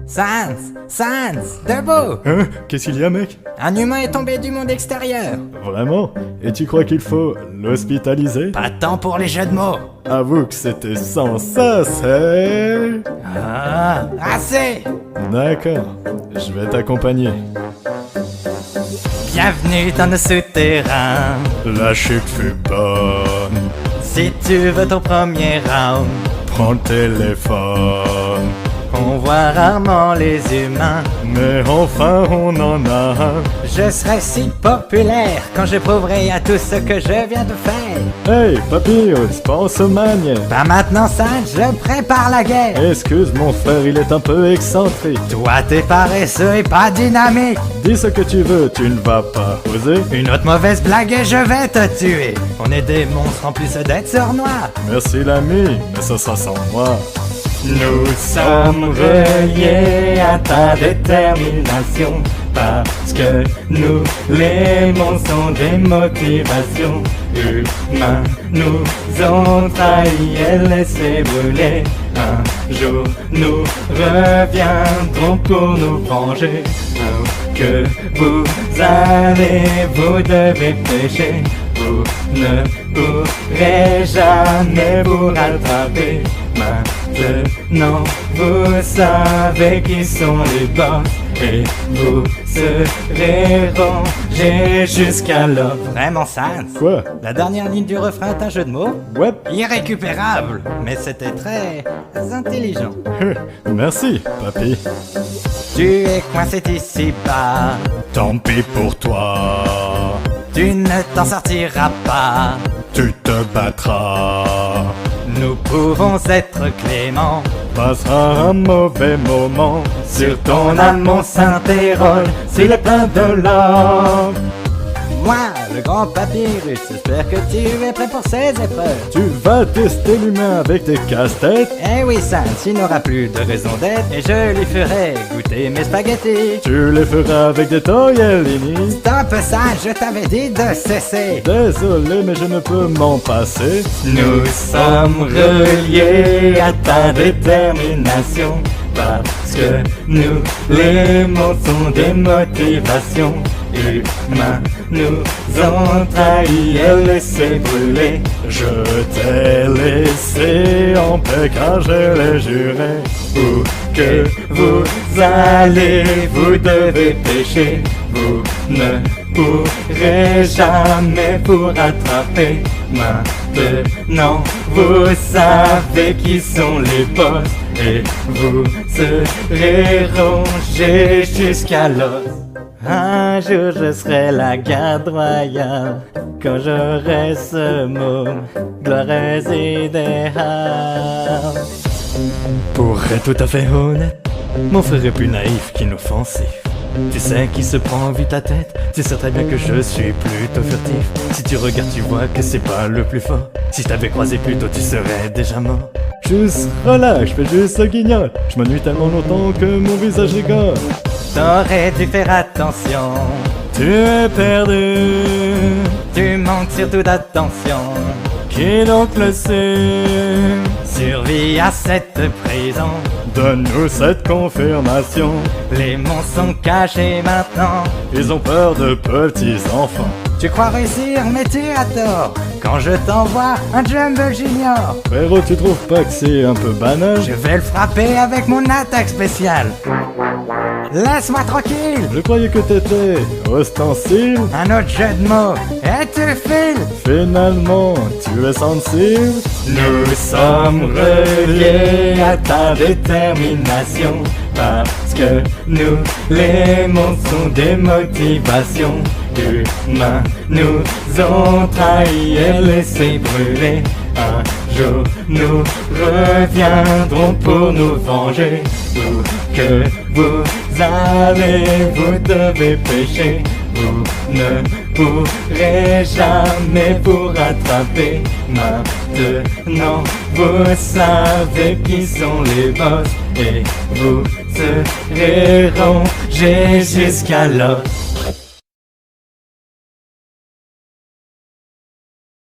Sans, debout! Hein? Qu'est-ce qu'il y a, mec? Un humain est tombé du monde extérieur. Vraiment? Et tu crois qu'il faut l'hospitaliser? Pas de temps pour les jeux de mots. Avoue que c'était sans ça, c'est... Ah, assez! D'accord, je vais t'accompagner. Bienvenue dans le souterrain. La chute fut bonne. Si tu veux ton premier round, Prends le téléphone. on voit rarement les humains. Mais enfin on en a un. Je serai si populaire quand je prouverai à tous ce que je viens de faire. Hey, Papyrus, pense aux manières. Bah maintenant, Sans, je prépare la guerre. Excuse mon frère, il est un peu excentrique. Toi, t'es paresseux et pas dynamique. Dis ce que tu veux, tu ne vas pas oser. Une autre mauvaise blague et je vais te tuer. On est des monstres en plus d'être sournois. Merci l'ami, mais ce sera sans moi. Nous sommes reliés à ta détermination, parce que nous, les monstres, sont des motivations. Humains nous ont trahis et laissé brûler. Un jour nous reviendrons pour nous venger. Où que vous allez, vous devez pécher. Vous ne pourrez jamais vous rattraper. Maintenant vous savez qui sont les boss, et vous serez rangés jusqu'alors. Vraiment, Sans? Quoi? La dernière ligne du refrain est un jeu de mots Ouais. irrécupérable, mais c'était très intelligent. Merci, papy. Tu es coincé ici-bas, Tant pis pour toi. tu ne t'en sortiras pas. Tu te battras. Nous pouvons être cléments. Passera un mauvais moment. Sur ton âme on s'interroge, s'il est plein de l'or. Moi, le grand Papyrus, j'espère que tu es prêt pour ces épreuves. Tu vas tester l'humain avec tes casse-têtes. Eh oui, Sans, il n'aura plus de raison d'être, et je lui ferai goûter mes spaghettis. Tu les feras avec des tortellini. Stop, Sans, je t'avais dit de cesser. Désolé, mais je ne peux m'en passer. Nous sommes reliés à ta détermination, parce que nous, les monstres, sont des motivations. Humains nous ont trahis et laissé brûler. Je t'ai laissé en paix car je l'ai juré. Où que vous allez, vous devez pécher. Vous ne pourrez jamais vous rattraper. Maintenant, vous savez qui sont les boss, et vous serez rangés jusqu'à l'os. Un jour je serai la garde royale, quand j'aurai ce mot glorieux idéal. Pour être tout à fait honnête, mon frère est plus naïf qu'inoffensif. Tu sais qui se prend vite la tête, tu sais très bien que je suis plutôt furtif. Si tu regardes tu vois que c'est pas le plus fort. Si je t'avais croisé plus tôt tu serais déjà mort. Juste relax, je fais juste le guignol. Je m'ennuie tellement longtemps que mon visage rigole. T'aurais dû faire attention, Tu es perdu. tu manques surtout d'attention. Qui donc le sait? Survie à cette prison, Donne-nous cette confirmation. les monstres sont cachés maintenant. Ils ont peur de petits enfants. Tu crois réussir mais tu as tort, quand je t'envoie un Jumbo Junior. Frérot, tu trouves pas que c'est un peu banal? Je vais le frapper avec mon attaque spéciale. Laisse-moi tranquille. Je croyais que t'étais ostensile. Un autre jeu de mots, et tu files. Finalement, tu es sensible. Nous sommes reliés à ta détermination, parce que nous, les monstres, sont des motivations. Humains nous ont trahis et laissé brûler. Un jour nous reviendrons pour nous venger. Où que vous allez, vous devez pécher. Vous ne pourrez jamais vous rattraper. Maintenant vous savez qui sont les boss, et vous serez rangés jusqu'à l'os.